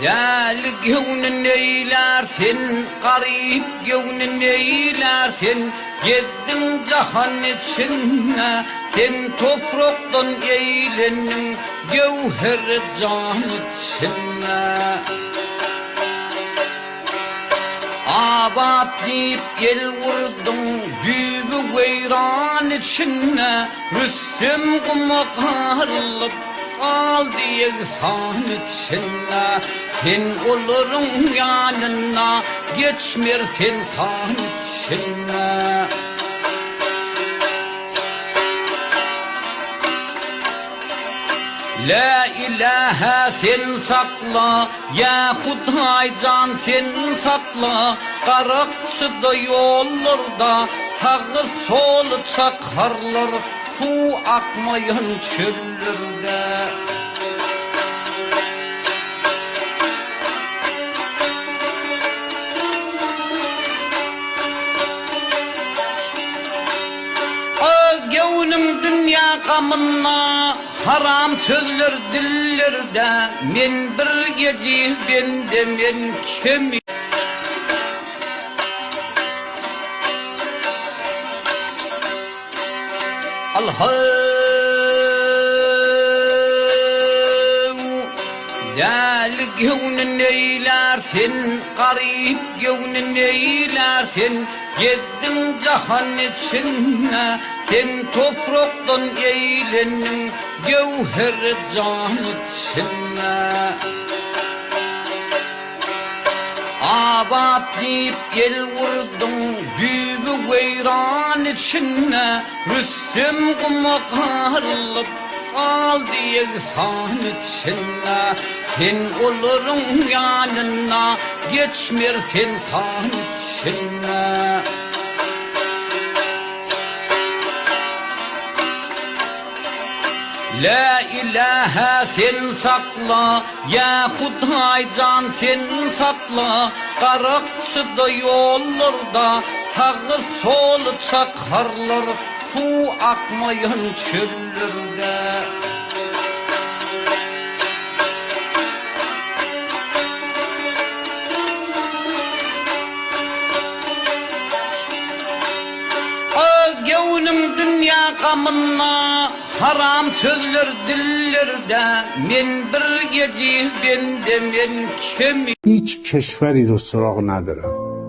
Del gönün eylersin, garip gönün eylersin. Yeddin cahan içine, sen topraktan eğlenin, gevher can içine. Abat deyip el vurdun, büyük veyran içine. Rüssüm kumakarlıp kaldı yeksan içine. Sen olurun yanına, geçmer sen san içine. La ilahe sen sakla, ya Huday can sen sakla. Karakçıda yollarda, sağı solu çakarlar, su akmayan çöllerde. Gönlüm dünya kamına, haram sözler dillerde. Men bir gece bende men kimi. Del gönün eylersin, garip gönün eylersin. Yeddin cahan içine, sen topraktan eğlenin, gevher can içine. Abat deyip el vurdun, büyük veyran içine. Rüssüm kumakarlıp kaldı yeksan içine. Sen olurun yanına, geçmer sen san içine. La ilahe sen sakla, ya Huday can sen sakla. Karakçıda yollarda, sağı solu çakarlar, su akmayan çöllerde. Gönlüm dünya kamına, haram sözler dillerde. Men bir gece bende men kimi. هیچ کشوری رو سراغ ندارم.